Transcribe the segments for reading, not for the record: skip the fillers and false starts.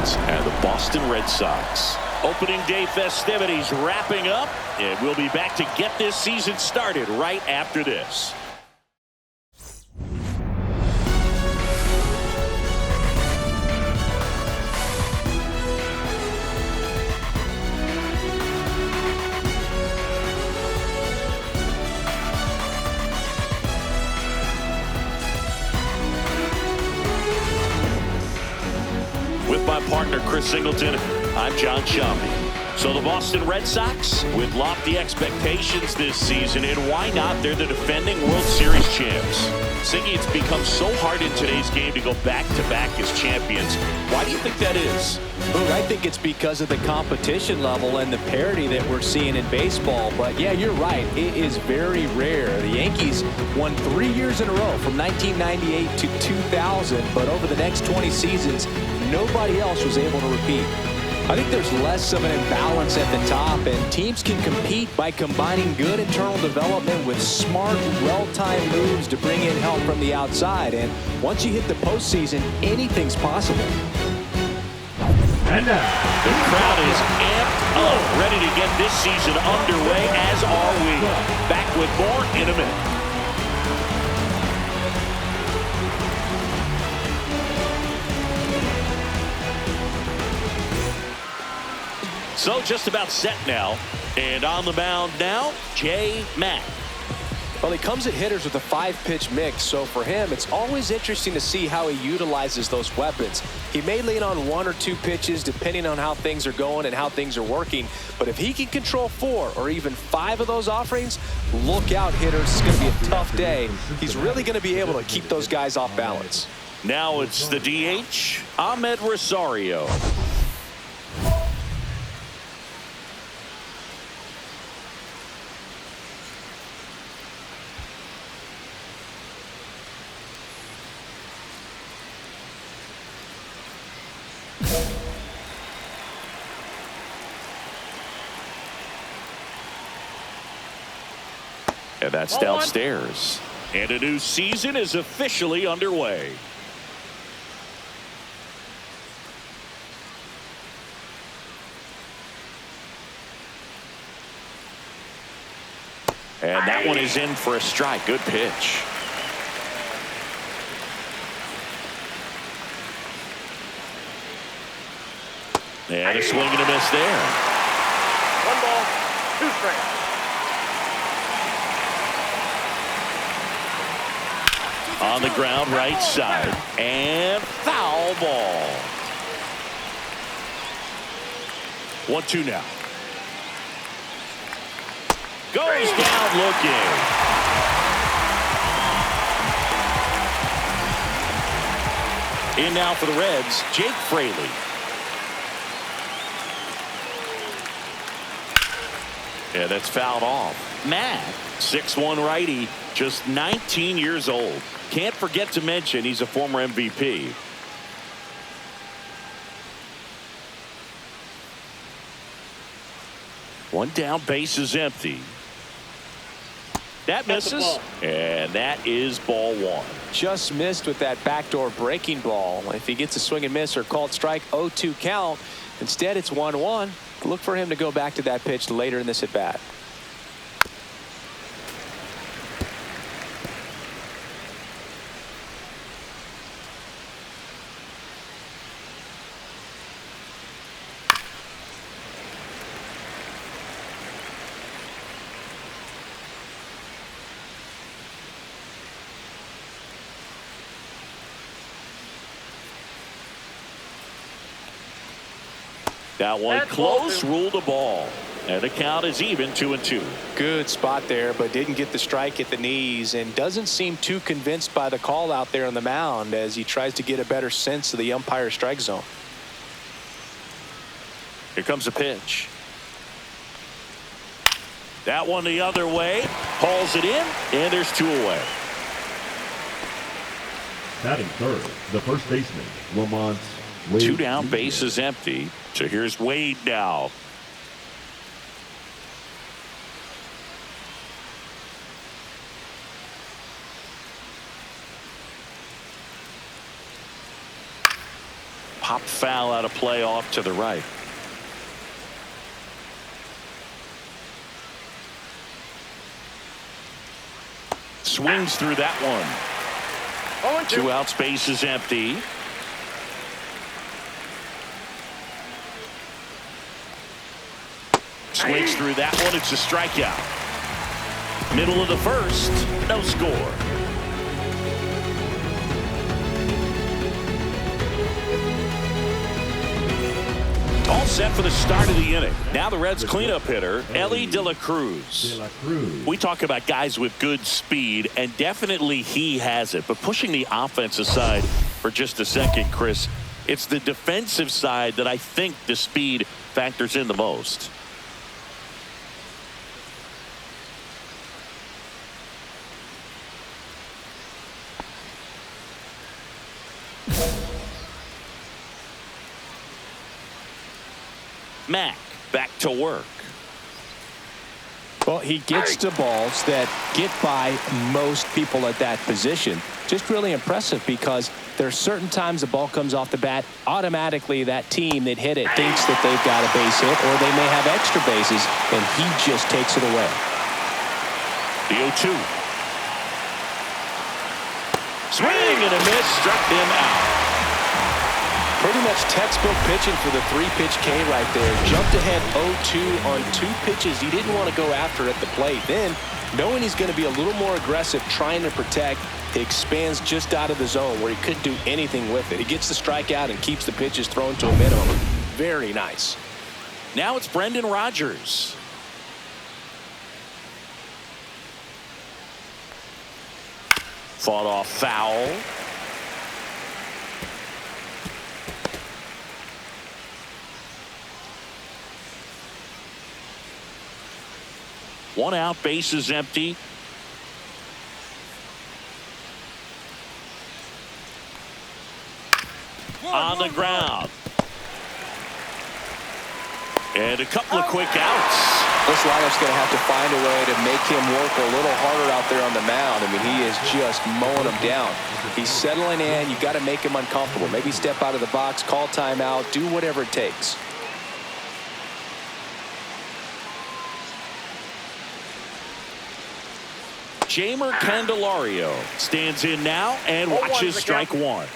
Reds and the Boston Red Sox. Opening day festivities wrapping up, and we'll be back to get this season started right after this. With my partner, Chris Singleton, I'm John Shambi. So the Boston Red Sox, with lofty expectations this season, and why not? They're the defending World Series champs. Singy, it's become so hard in today's game to go back-to-back as champions. Why do you think that is? Look, I think it's because of the competition level and the parity that we're seeing in baseball. But yeah, you're right. It is very rare. The Yankees won 3 years in a row from 1998 to 2000. But over the next 20 seasons, nobody else was able to repeat. I think there's less of an imbalance at the top, and teams can compete by combining good internal development with smart, well-timed moves to bring in help from the outside. And once you hit the postseason, anything's possible. And now, the crowd is amped up, ready to get this season underway, as are we. Back with more in a minute. So just about set now, and on the mound now, J. Mack. Well, he comes at hitters with a 5-pitch mix, so for him, it's always interesting to see how he utilizes those weapons. He may lean on 1 or 2 pitches depending on how things are going and how things are working, but if he can control 4 or even 5 of those offerings, look out, hitters. It's going to be a tough day. He's really going to be able to keep those guys off balance. Now it's the DH, Ahmed Rosario. And that's downstairs. And a new season is officially underway. And that one is in for a strike. Good pitch. And a swing and a miss there. 1 ball, 2 strikes. On the ground, right side, and foul ball. 1-2 now. Goes down looking. In now for the Reds, Jake Fraley. Yeah, that's fouled off. Matt, 6'1" righty, just 19 years old. Can't forget to mention he's a former MVP. One down, base is empty. That misses, and that is ball 1. Just missed with that backdoor breaking ball. If he gets a swing and miss or called strike, 0-2 count. Instead, it's 1-1. Look for him to go back to that pitch later in this at bat. That one close, ruled a ball. And the count is even, 2-2. Good spot there, but didn't get the strike at the knees and doesn't seem too convinced by the call out there on the mound as he tries to get a better sense of the umpire's strike zone. Here comes a pitch. That one the other way. Hauls it in, and there's 2 away. batting third, the first baseman, Lamont Wade. 2 down, base is empty. So here's Wade now. Pop foul out of play off to the right. Swings through that one. 2 outs, base is empty. Swings through that one. It's a strikeout. Middle of the first. No score. All set for the start of the inning. Now the Reds cleanup hitter, Ellie De La Cruz. We talk about guys with good speed, and definitely he has it. But pushing the offense aside for just a second, Chris, it's the defensive side that I think the speed factors in the most. Mack back to work. Well, he gets to balls that get by most people at that position. Just really impressive because there are certain times the ball comes off the bat, automatically that team that hit it thinks that they've got a base hit or they may have extra bases, and he just takes it away. The 0-2. Swing and a miss, struck him out. Pretty much textbook pitching for the 3-pitch K right there. Jumped ahead 0-2 on 2 pitches he didn't want to go after at the plate. Then, knowing he's going to be a little more aggressive, trying to protect, he expands just out of the zone where he couldn't do anything with it. He gets the strikeout and keeps the pitches thrown to a minimum. Very nice. Now it's Brendan Rodgers. Fought off foul. One out, base is empty. On the ground. And a couple of quick outs. This lineups going to have to find a way to make him work a little harder out there on the mound. I mean, he is just mowing them down. He's settling in. You've got to make him uncomfortable. Maybe step out of the box, call timeout, do whatever it takes. Jamer Candelario stands in now and watches strike one.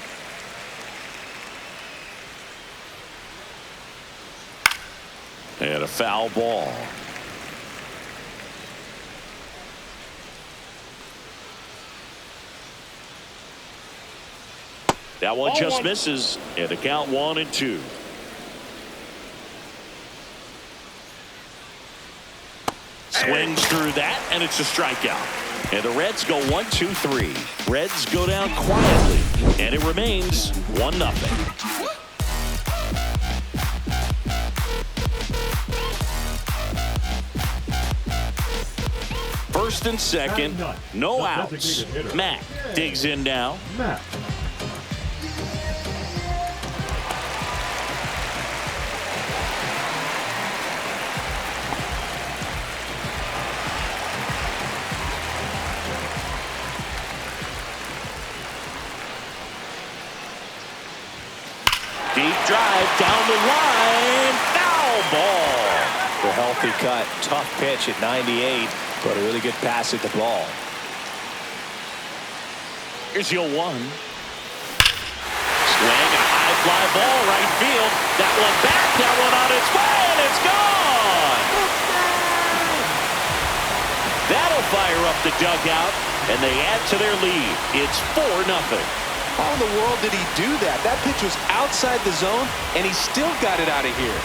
And a foul ball. That one just misses, and the count 1-2. Swings through that, and it's a strikeout. And the Reds go 1-2-3. Reds go down quietly, and it remains 1-0. First and second, no outs. Mack digs in now. Deep drive down the line. Foul ball. The healthy cut. Tough pitch at 98, but a really good pass at the ball. Here's your 1. Swing and a high fly ball right field. That one back. That one on its way, and it's gone. That'll fire up the dugout, and they add to their lead. It's 4-0. How in the world did he do that? That pitch was outside the zone, and he still got it out of here.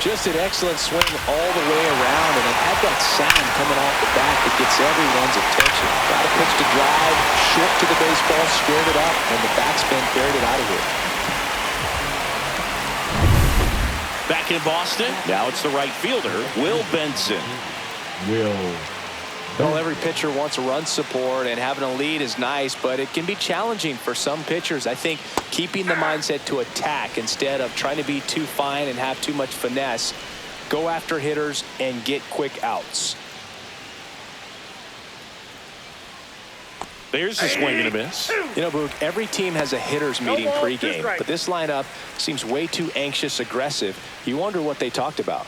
Just an excellent swing all the way around, and it had that sound coming off the bat that gets everyone's attention. Got a pitch to drive, short to the baseball, squared it up, and the backspin carried it out of here. Back in Boston, now it's the right fielder, Will Benson. Well, every pitcher wants a run support, and having a lead is nice, but it can be challenging for some pitchers. I think keeping the mindset to attack instead of trying to be too fine and have too much finesse, go after hitters and get quick outs. There's a swing and a miss. You know, Boog, every team has a hitter's meeting pregame, but this lineup seems way too anxious, aggressive. You wonder what they talked about.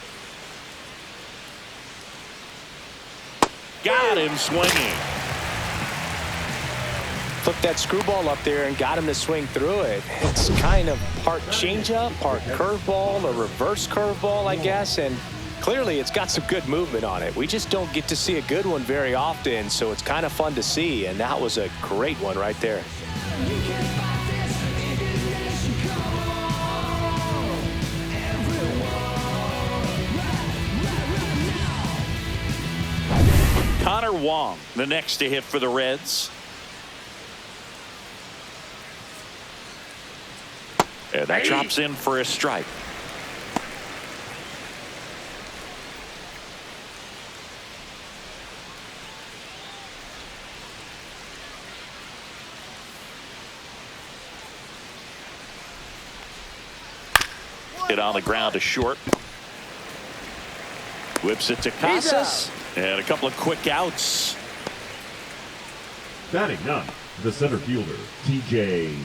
Got him swinging. Took that screwball up there and got him to swing through it. It's kind of part changeup, part curveball, a reverse curveball, I guess, and clearly it's got some good movement on it. We just don't get to see a good one very often, so it's kind of fun to see, and that was a great one right there. Connor Wong, the next to hit for the Reds. And that drops in for a strike. Hit on the ground to short. Whips it to Casas. And a couple of quick outs. Batting ninth, the center fielder, TJ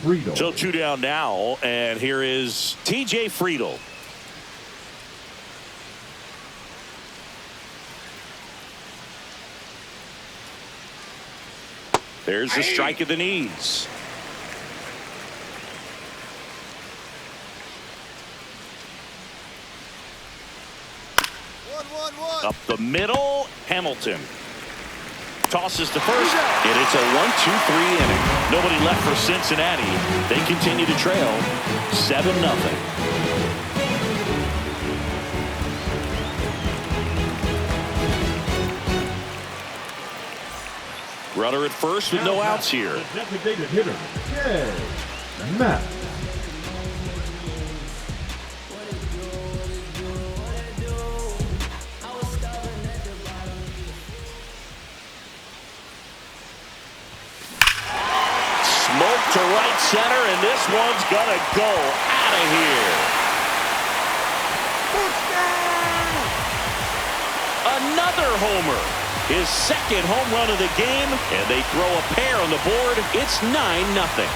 Friedel. So 2 down now, and here is TJ Friedel. There's the strike at the knees. Up the middle, Hamilton tosses to first, and it's a 1-2-3 inning. Nobody left for Cincinnati. They continue to trail 7-0. Runner at first with no outs here. The designated hitter, Matt. To right center, and this one's gonna go out of here. Another homer. His second home run of the game, and they throw a pair on the board. It's 9-0.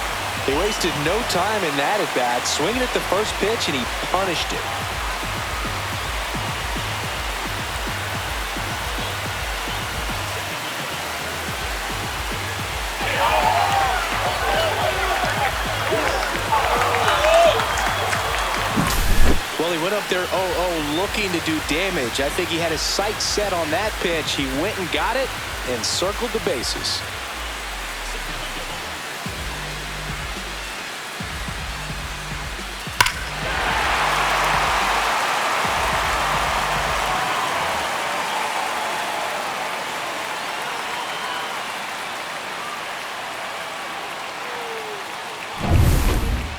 They wasted no time in that at bat, swinging at the first pitch, and he punished it. Well, he went up there 0-0 looking to do damage. I think he had his sights set on that pitch. He went and got it and circled the bases.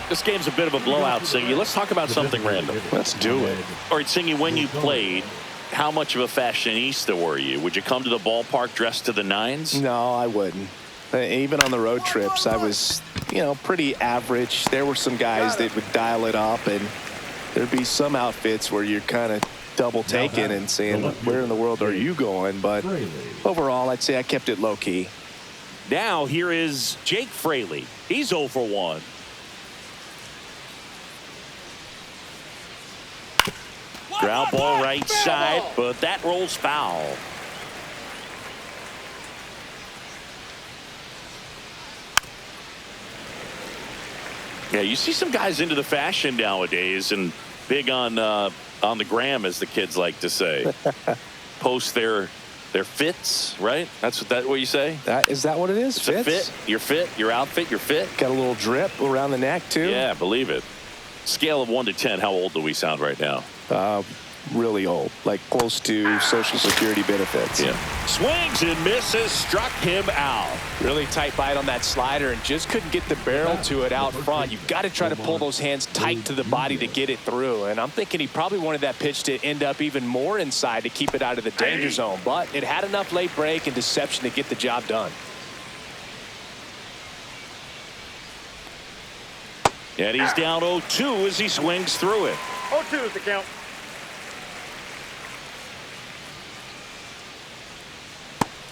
This game's a bit of a blowout, Singy. Let's talk about something random. Let's do it. All right, Singy, when you played, how much of a fashionista were you? Would you come to the ballpark dressed to the nines? No, I wouldn't. Even on the road trips, I was, pretty average. There were some guys that would dial it up, and there'd be some outfits where you're kind of double taking and saying, where in the world are you going? But overall, I'd say I kept it low key. Now here is Jake Fraley. He's 0 for 1. Ground ball right side, but that rolls foul. Yeah, you see some guys into the fashion nowadays and big on the gram, as the kids like to say. Post their fits, right? That's what you say? Is that what it is? It's fits? A fit. Your fit, your outfit, your fit. Got a little drip around the neck too. Yeah, believe it. Scale of 1 to 10, how old do we sound right now? Really old, like close to Social Security benefits. Yeah. Swings and misses, struck him out. Really tight bite on that slider and just couldn't get the barrel to it out front. You've got to try to pull those hands tight to the body to get it through. And I'm thinking he probably wanted that pitch to end up even more inside to keep it out of the danger zone. But it had enough late break and deception to get the job done. And he's down 0-2 as he swings through it. 0-2 is the count.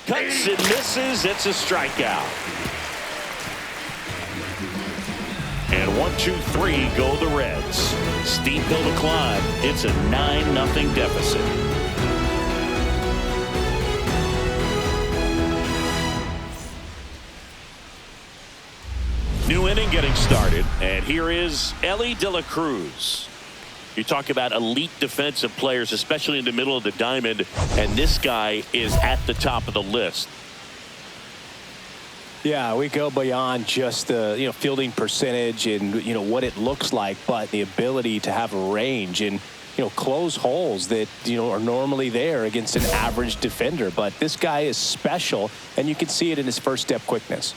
Cuts and misses. It's a strikeout. And 1-2-3 go the Reds. Steep hill to climb. It's a 9-0 deficit. New inning getting started, and here is Elly De La Cruz. You talk about elite defensive players, especially in the middle of the diamond, and this guy is at the top of the list. Yeah, we go beyond just the fielding percentage and what it looks like, but the ability to have a range and close holes that are normally there against an average defender. But this guy is special, and you can see it in his first step quickness.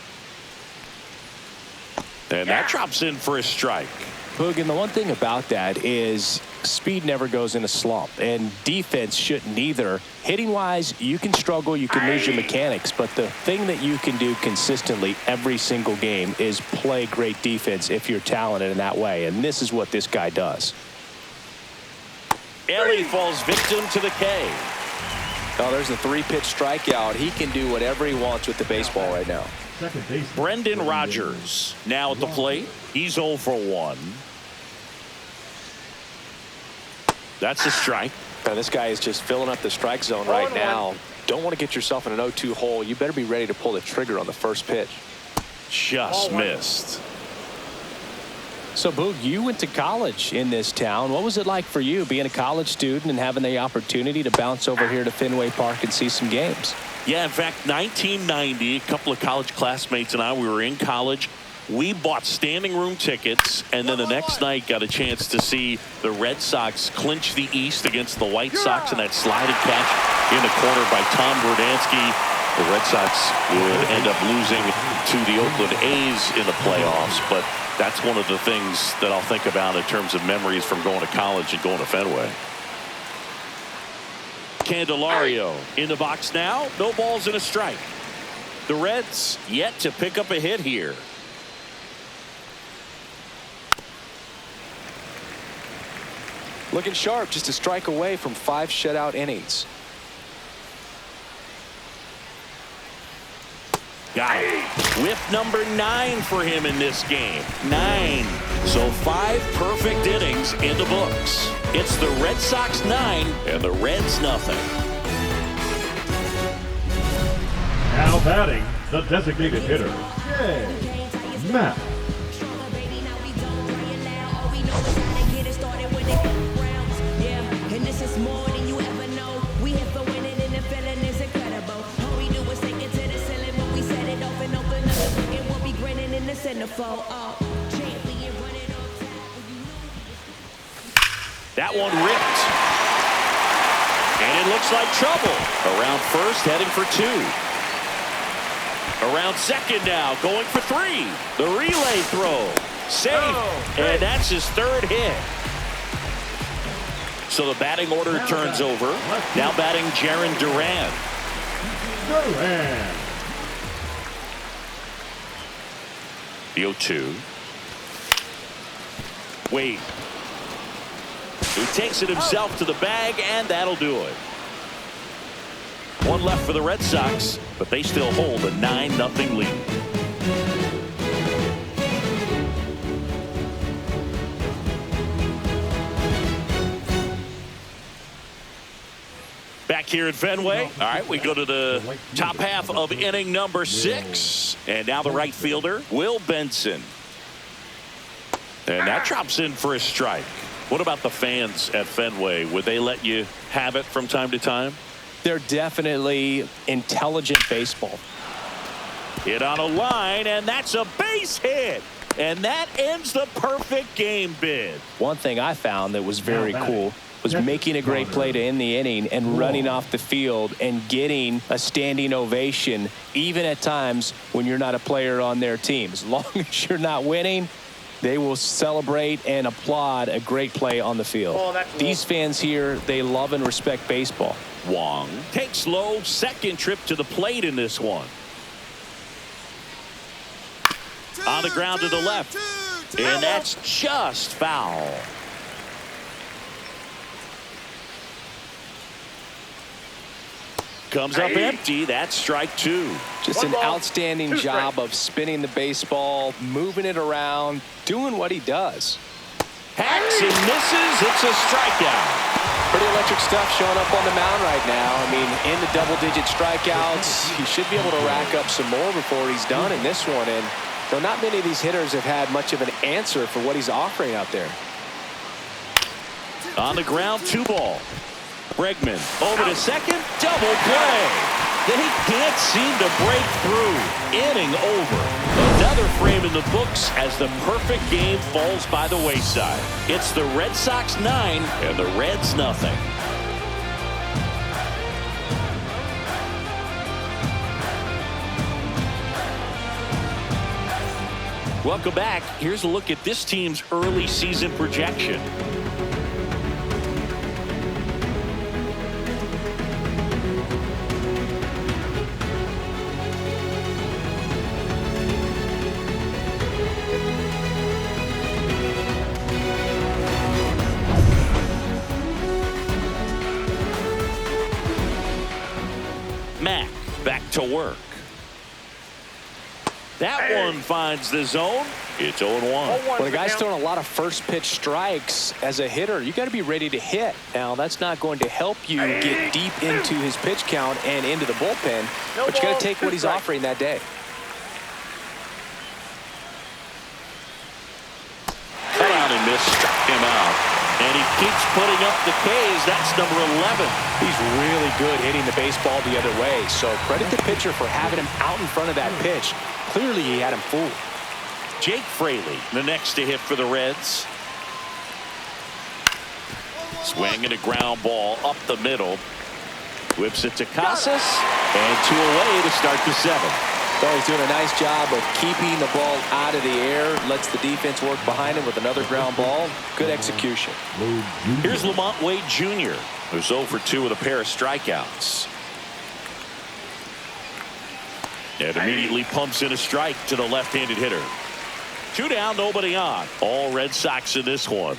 And that drops in for a strike. Boog, and the one thing about that is speed never goes in a slump, and defense shouldn't either. Hitting wise, you can struggle, you can lose your mechanics, but the thing that you can do consistently every single game is play great defense if you're talented in that way, and this is what this guy does. Elly falls victim to the K. Oh, there's a 3-pitch strikeout. He can do whatever he wants with the baseball right now. Brendan Rodgers now at the plate. He's 0 for 1. That's a strike. Now, this guy is just filling up the strike zone right now. Don't want to get yourself in an 0-2 hole. You better be ready to pull the trigger on the first pitch. Just missed. So, Boog, you went to college in this town. What was it like for you being a college student and having the opportunity to bounce over here to Fenway Park and see some games? Yeah, in fact, 1990, a couple of college classmates and I, we were in college. We bought standing room tickets, and then the next night got a chance to see the Red Sox clinch the East against the White Sox in that sliding catch in the corner by Tom Verdansky. The Red Sox would end up losing to the Oakland A's in the playoffs, but that's one of the things that I'll think about in terms of memories from going to college and going to Fenway. Candelario in the box now. No balls and a strike. The Reds yet to pick up a hit here. Looking sharp, just a strike away from 5 shutout innings. Got it. Whip number 9 for him in this game. 9. So 5 perfect innings in the books. It's the Red Sox 9 and the Reds nothing. Now batting, the designated hitter, Matt. That one ripped. And it looks like trouble. Around first, heading for 2. Around second now, going for 3. The relay throw. Safe. And that's his 3rd hit. So the batting order turns over. Now batting Jarren Duran. The 0-2. Wade. He takes it himself to the bag, and that'll do it. 1 left for the Red Sox, but they still hold a 9-0 lead. Back here at Fenway. All right, we go to the top half of inning number 6. And now the right fielder, Will Benson. And that drops in for a strike. What about the fans at Fenway? Would they let you have it from time to time? They're definitely intelligent baseball. Hit on a line, and that's a base hit. And that ends the perfect game bid. One thing I found that was very cool was making a great play to end the inning and running off the field and getting a standing ovation, even at times when you're not a player on their team. As long as you're not winning, they will celebrate and applaud a great play on the field. These fans here, they love and respect baseball. Wong takes low, second trip to the plate in this one. On the ground to the left, and that's just foul. Comes up empty. That's strike two. Just an outstanding job of spinning the baseball, moving it around, doing what he does. Hacks and misses. It's a strikeout. Pretty electric stuff showing up on the mound right now. I mean, in the double-digit strikeouts, he should be able to rack up some more before he's done in this one. And though not many of these hitters have had much of an answer for what he's offering out there. On the ground, 2 ball. Bregman over to second. Double play. They can't seem to break through. Inning over. Another frame in the books as the perfect game falls by the wayside. It's the Red Sox 9 and the Reds nothing. Welcome back. Here's a look at this team's early season projection. Mack back to work. That one finds the zone. It's 0-1. Well, the guy's throwing a lot of first pitch strikes as a hitter. You got to be ready to hit. Now, that's not going to help you get deep into his pitch count and into the bullpen, but you got to take what he's offering that day. Cut out and miss, struck him out. And he keeps putting up the Ks. That's number 11. He's really good hitting the baseball the other way. So credit the pitcher for having him out in front of that pitch. Clearly he had him fooled. Jake Fraley, the next to hit for the Reds. Swinging a ground ball up the middle. Whips it to Casas. And 2 away to start the 7th. So he's doing a nice job of keeping the ball out of the air. Lets the defense work behind him with another ground ball. Good execution. Here's Lamont Wade Jr., who's 0 for 2 with a pair of strikeouts. And immediately pumps in a strike to the left-handed hitter. 2 down, nobody on. All Red Sox in this one.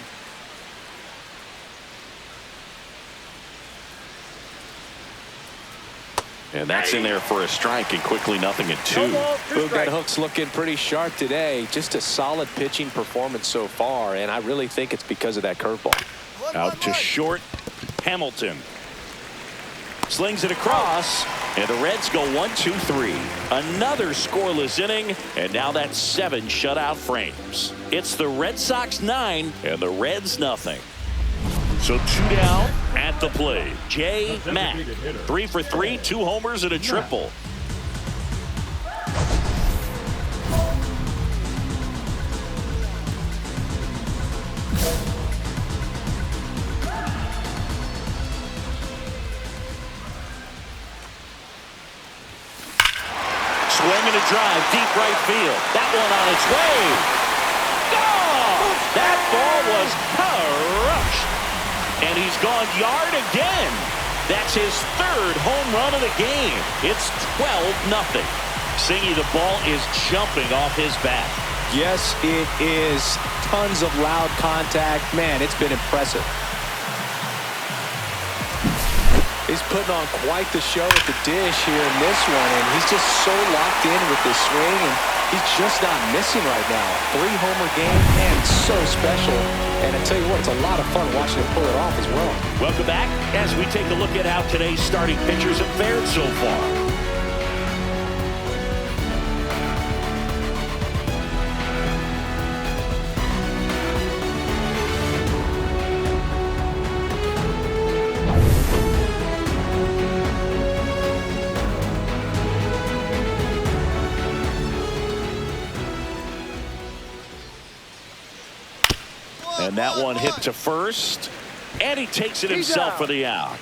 And that's in there for a strike, and quickly nothing at 2. Boog, that hook's looking pretty sharp today. Just a solid pitching performance so far, and I really think it's because of that curveball. Out to short, Hamilton. Slings it across, and the Reds go 1-2-3. Another scoreless inning, and now that's 7 shutout frames. It's the Red Sox 9 and the Reds nothing. So 2 down at the plate. J. Mack, 3 for 3, 2 homers and a triple. Swinging a drive, deep right field. That one on its way. Gone! That ball was crushed. And he's gone yard again. That's his 3rd home run of the game. It's 12-0. Singy, the ball is jumping off his bat. Yes, it is. Tons of loud contact. Man, it's been impressive. He's putting on quite the show at the dish here in this one, and he's just so locked in with this swing, and he's just not missing right now. 3-homer game, and so special. And I tell you what, it's a lot of fun watching him pull it off as well. Welcome back as we take a look at how today's starting pitchers have fared so far. And that one hit to first, and he takes it himself for the out.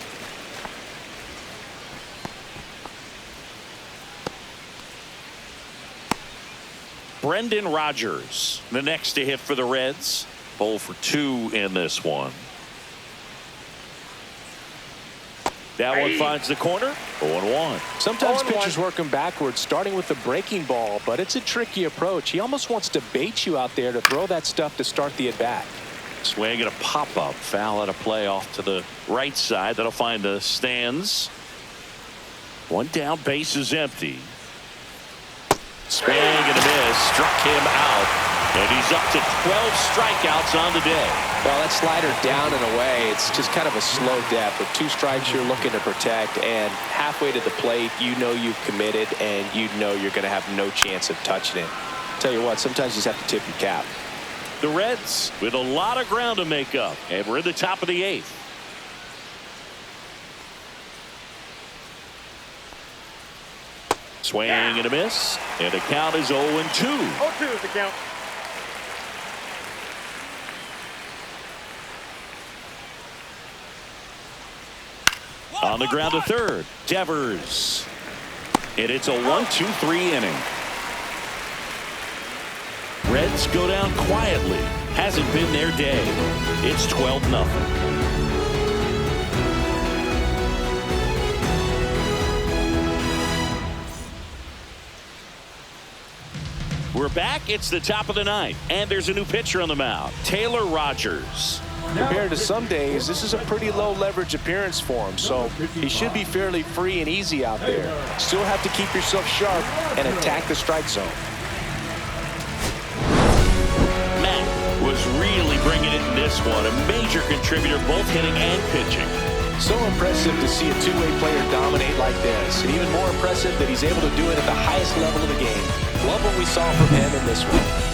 Brendan Rodgers, the next to hit for the Reds. 0 for 2 in this one. That one finds the corner. 0-1. Sometimes pitchers work him backwards, starting with the breaking ball, but it's a tricky approach. He almost wants to bait you out there to throw that stuff to start the at-bat. Swing and a pop-up. Foul out of play off to the right side. That'll find the stands. One down, base is empty. Swing and a miss, struck him out, and he's up to 12 strikeouts on the day. Well, that slider down and away, it's just kind of a slow death. With 2 strikes you're looking to protect, and halfway to the plate, you know you've committed, and you know you're going to have no chance of touching it. Tell you what, sometimes you just have to tip your cap. The Reds with a lot of ground to make up, and we're in the top of the 8th. Swing and a miss, and the count is 0-2. 0-2 is the count. On the ground to third, Devers. And it's a 1-2-3 inning. Reds go down quietly. Hasn't been their day. It's 12-0. We're back. It's the top of the 9th, and there's a new pitcher on the mound, Taylor Rogers. Compared to some days, this is a pretty low leverage appearance for him, so he should be fairly free and easy out there. Still have to keep yourself sharp and attack the strike zone. Matt was really bringing it in this one, a major contributor both hitting and pitching. So impressive to see a two-way player dominate like this, and even more impressive that he's able to do it at the highest level of the game. Love what we saw from him in this one.